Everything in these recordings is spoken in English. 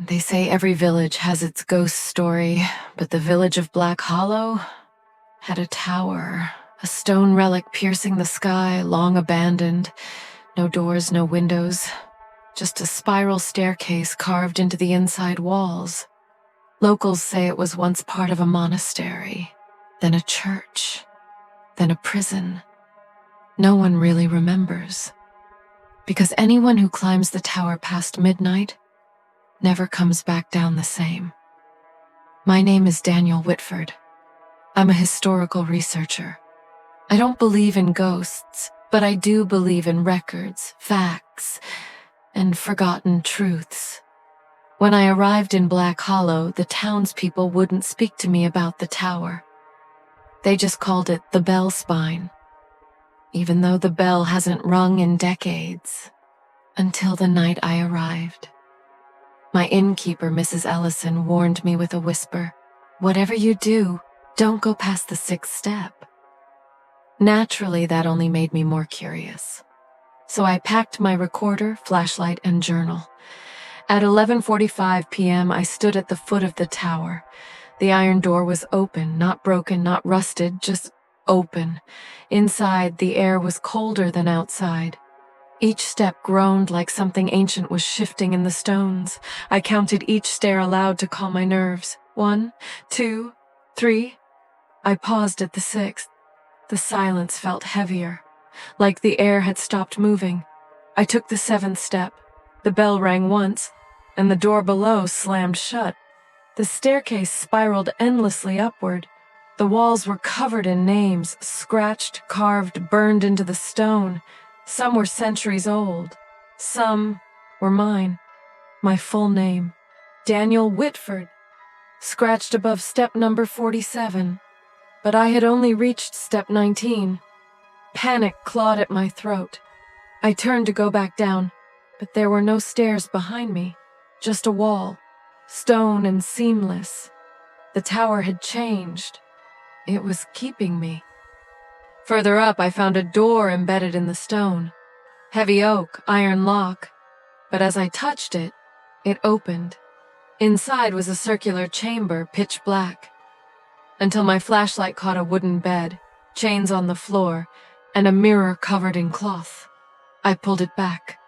They say every village has its ghost story, but the village of Black Hollow had a tower, a stone relic piercing the sky, long abandoned. No doors, no windows, just a spiral staircase carved into the inside walls. Locals say it was once part of a monastery, then a church, then a prison. No one really remembers, because anyone who climbs the tower past midnight never comes back down the same. My name is Daniel Whitford. I'm a historical researcher. I don't believe in ghosts, but I do believe in records, facts, and forgotten truths. When I arrived in Black Hollow, the townspeople wouldn't speak to me about the tower. They just called it the Bell Spine, even though the bell hasn't rung in decades, until the night I arrived. My innkeeper, Mrs. Ellison, warned me with a whisper, "Whatever you do, don't go past the 6th step." Naturally, that only made me more curious. So I packed my recorder, flashlight, and journal. At 11:45 p.m., I stood at the foot of the tower. The iron door was open, not broken, not rusted, just open. Inside, the air was colder than outside. Each step groaned like something ancient was shifting in the stones. I counted each stair aloud to calm my nerves. 1, 2, 3. I paused at the 6th. The silence felt heavier, like the air had stopped moving. I took the 7th step. The bell rang once, and the door below slammed shut. The staircase spiraled endlessly upward. The walls were covered in names, scratched, carved, burned into the stone. Some were centuries old. Some were mine. My full name, Daniel Whitford, scratched above step number 47. But I had only reached step 19. Panic clawed at my throat. I turned to go back down, but there were no stairs behind me, just a wall, stone and seamless. The tower had changed. It was keeping me. Further up, I found a door embedded in the stone. Heavy oak, iron lock. But as I touched it, it opened. Inside was a circular chamber, pitch black, until my flashlight caught a wooden bed, chains on the floor, and a mirror covered in cloth. I pulled it back.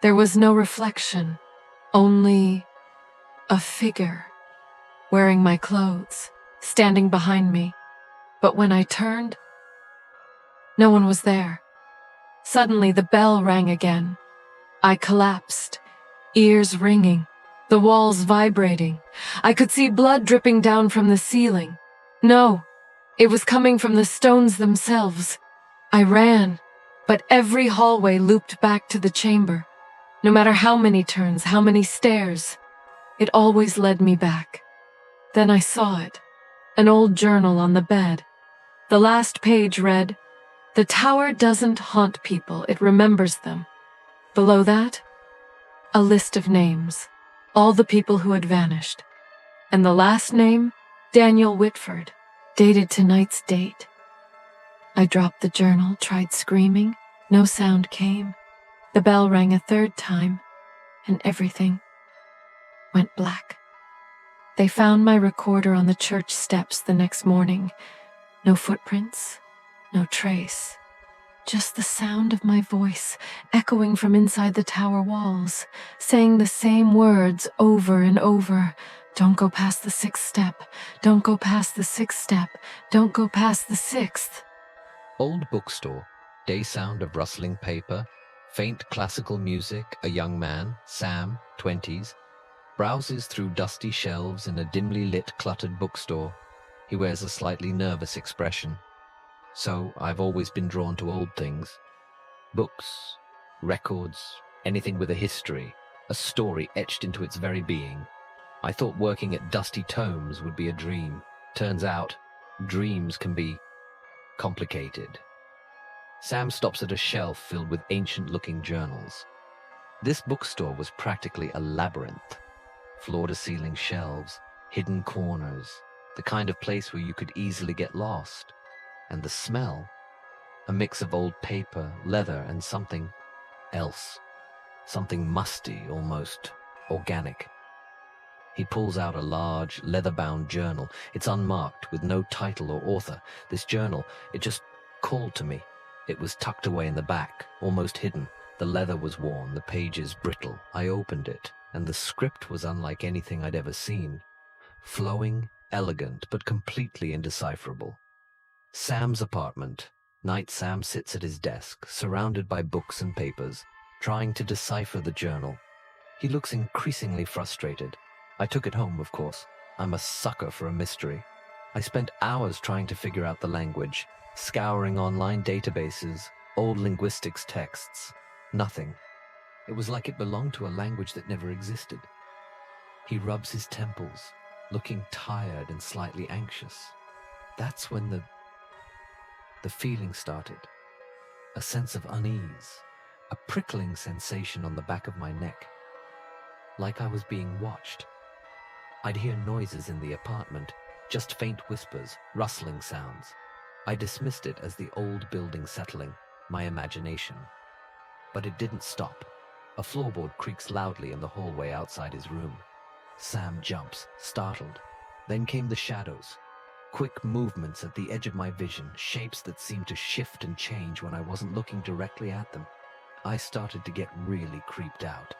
There was no reflection, only a figure, wearing my clothes, standing behind me. But when I turned, no one was there. Suddenly, the bell rang again. I collapsed, ears ringing, the walls vibrating. I could see blood dripping down from the ceiling. No, it was coming from the stones themselves. I ran, but every hallway looped back to the chamber. No matter how many turns, how many stairs, it always led me back. Then I saw it, an old journal on the bed. The last page read, "The tower doesn't haunt people, it remembers them." Below that, a list of names, all the people who had vanished. And the last name, Daniel Whitford, dated tonight's date. I dropped the journal, tried screaming. No sound came. The bell rang a 3rd time, and everything went black. They found my recorder on the church steps the next morning. No footprints, no trace. Just the sound of my voice echoing from inside the tower walls, saying the same words over and over. "Don't go past the 6th step. Don't go past the 6th step. Don't go past the 6th. Old bookstore, day sound of rustling paper, faint classical music. A young man, Sam, 20s, browses through dusty shelves in a dimly lit, cluttered bookstore. He wears a slightly nervous expression. So I've always been drawn to old things. Books, records, anything with a history, a story etched into its very being. I thought working at Dusty Tomes would be a dream. Turns out, dreams can be complicated. Sam stops at a shelf filled with ancient-looking journals. This bookstore was practically a labyrinth. Floor-to-ceiling shelves, hidden corners, the kind of place where you could easily get lost. And the smell, a mix of old paper, leather, and something else. Something musty, almost organic. He pulls out a large, leather-bound journal. It's unmarked, with no title or author. This journal, it just called to me. It was tucked away in the back, almost hidden. The leather was worn, the pages brittle. I opened it, and the script was unlike anything I'd ever seen. Flowing, elegant, but completely indecipherable. Sam's apartment. Night Sam sits at his desk, surrounded by books and papers, trying to decipher the journal. He looks increasingly frustrated. I took it home, of course. I'm a sucker for a mystery. I spent hours trying to figure out the language, scouring online databases, old linguistics texts. Nothing. It was like it belonged to a language that never existed. He rubs his temples, looking tired and slightly anxious. That's when the feeling started. A sense of unease, a prickling sensation on the back of my neck, like I was being watched. I'd hear noises in the apartment, just faint whispers, rustling sounds. I dismissed it as the old building settling, my imagination. But it didn't stop. A floorboard creaks loudly in the hallway outside his room. Sam jumps, startled. Then came the shadows. Quick movements at the edge of my vision, shapes that seemed to shift and change when I wasn't looking directly at them. I started to get really creeped out.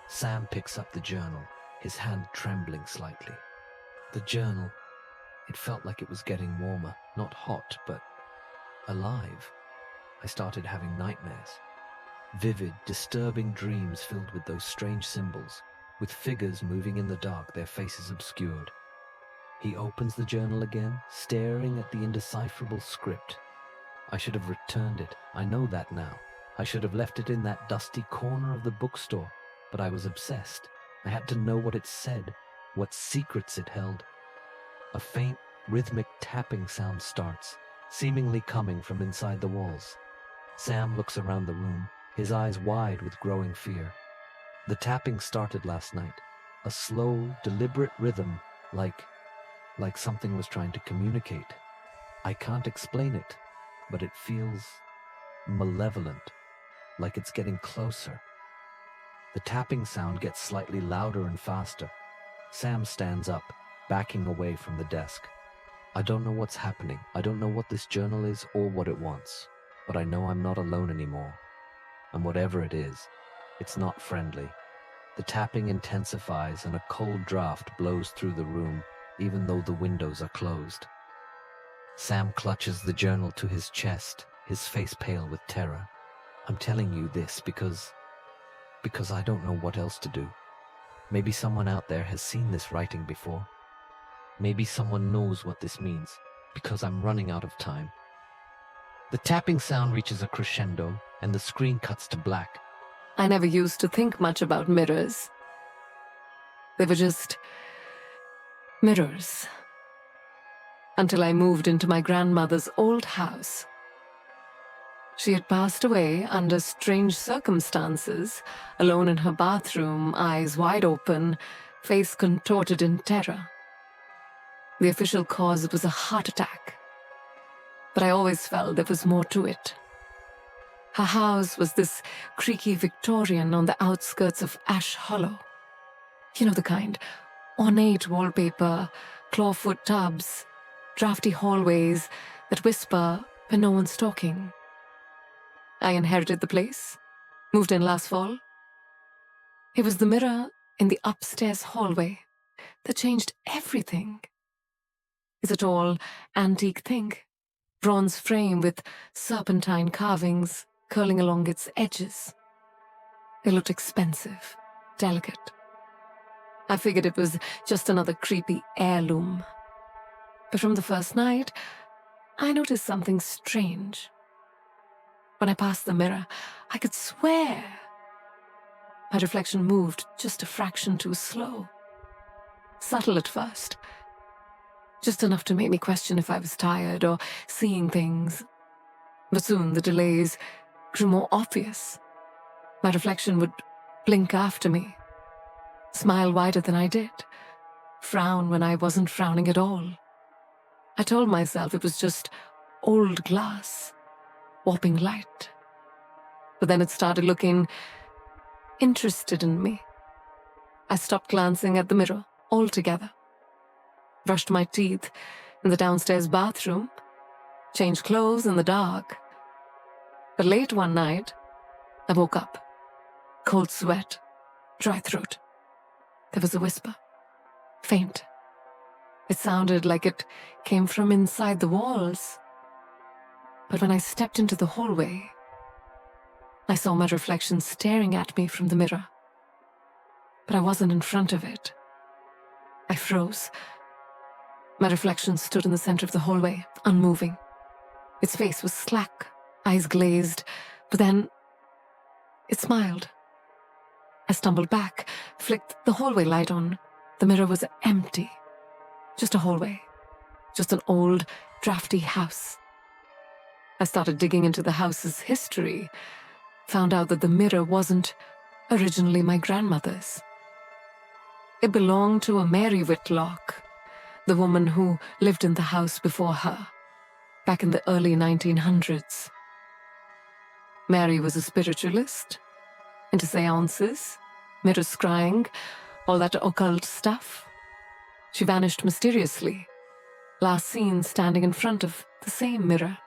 Sam picks up the journal, his hand trembling slightly. The journal, it felt like it was getting warmer, not hot, but alive. I started having nightmares. Vivid, disturbing dreams filled with those strange symbols, with figures moving in the dark, their faces obscured. He opens the journal again, staring at the indecipherable script. I should have returned it. I know that now. I should have left it in that dusty corner of the bookstore, but I was obsessed. I had to know what it said, what secrets it held. A faint, rhythmic tapping sound starts, seemingly coming from inside the walls. Sam looks around the room, his eyes wide with growing fear. The tapping started last night, a slow, deliberate rhythm, like something was trying to communicate. I can't explain it, but it feels malevolent, like it's getting closer. The tapping sound gets slightly louder and faster. Sam stands up, backing away from the desk. I don't know what's happening. I don't know what this journal is or what it wants, but I know I'm not alone anymore. And whatever it is, it's not friendly. The tapping intensifies and a cold draft blows through the room, even though the windows are closed. Sam clutches the journal to his chest, his face pale with terror. I'm telling you this because I don't know what else to do. Maybe someone out there has seen this writing before. Maybe someone knows what this means, because I'm running out of time. The tapping sound reaches a crescendo, and the screen cuts to black. I never used to think much about mirrors. They were just mirrors. Until I moved into my grandmother's old house. She had passed away under strange circumstances, alone in her bathroom, eyes wide open, face contorted in terror. The official cause was a heart attack, but I always felt there was more to it. Her house was this creaky Victorian on the outskirts of Ash Hollow. You know the kind, ornate wallpaper, clawfoot tubs, drafty hallways that whisper when no one's talking. I inherited the place, moved in last fall. It was the mirror in the upstairs hallway that changed everything. It's a tall, antique thing, bronze frame with serpentine carvings curling along its edges. It looked expensive, delicate. I figured it was just another creepy heirloom. But from the first night, I noticed something strange. When I passed the mirror, I could swear my reflection moved just a fraction too slow. Subtle at first, just enough to make me question if I was tired or seeing things. But soon the delays grew more obvious. My reflection would blink after me, smile wider than I did, frown when I wasn't frowning at all. I told myself it was just old glass, warping light. But then it started looking interested in me. I stopped glancing at the mirror altogether. Brushed my teeth in the downstairs bathroom, changed clothes in the dark. But late one night, I woke up. Cold sweat, dry throat. There was a whisper, faint. It sounded like it came from inside the walls. But when I stepped into the hallway, I saw my reflection staring at me from the mirror. But I wasn't in front of it. I froze. My reflection stood in the center of the hallway, unmoving. Its face was slack, eyes glazed, but then it smiled. I stumbled back, flicked the hallway light on. The mirror was empty. Just a hallway. Just an old, drafty house. I started digging into the house's history, found out that the mirror wasn't originally my grandmother's. It belonged to a Mary Whitlock, the woman who lived in the house before her, back in the early 1900s. Mary was a spiritualist, into seances, mirror scrying, all that occult stuff. She vanished mysteriously, last seen standing in front of the same mirror.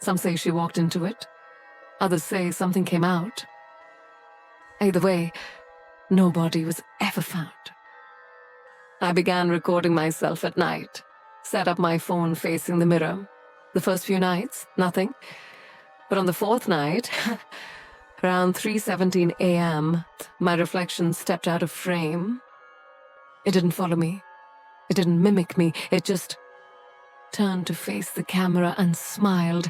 Some say she walked into it, others say something came out. Either way, nobody was ever found. I began recording myself at night, set up my phone facing the mirror. The first few nights, nothing. But on the fourth night, around 3:17 a.m., my reflection stepped out of frame. It didn't follow me. It didn't mimic me. It just turned to face the camera and smiled,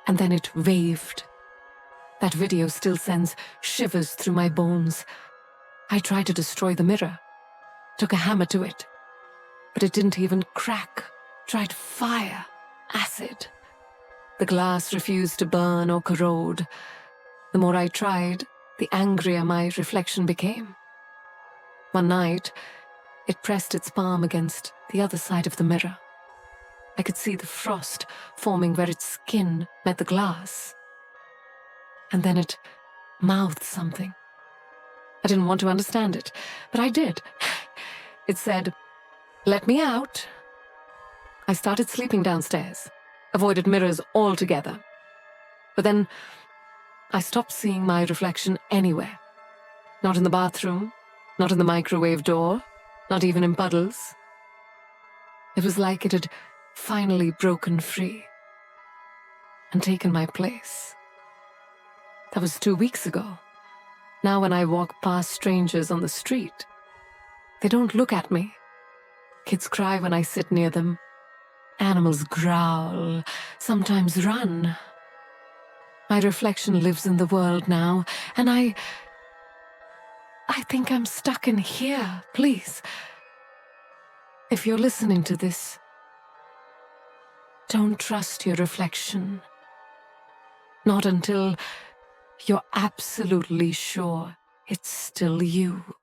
and then it raved. That video still sends shivers through my bones. I tried to destroy the mirror, took a hammer to it, but it didn't even crack. Tried fire, acid. The glass refused to burn or corrode. The more I tried, the angrier my reflection became. One night, it pressed its palm against the other side of the mirror. I could see the frost forming where its skin met the glass. And then it mouthed something. I didn't want to understand it, but I did. It said, "Let me out." I started sleeping downstairs, avoided mirrors altogether. But then I stopped seeing my reflection anywhere. Not in the bathroom, not in the microwave door, not even in puddles. It was like it had finally broken free and taken my place. That was 2 weeks ago. Now when I walk past strangers on the street, they don't look at me. Kids cry when I sit near them. Animals growl, sometimes run. My reflection lives in the world now, and I think I'm stuck in here. Please, if you're listening to this, don't trust your reflection. Not until you're absolutely sure it's still you.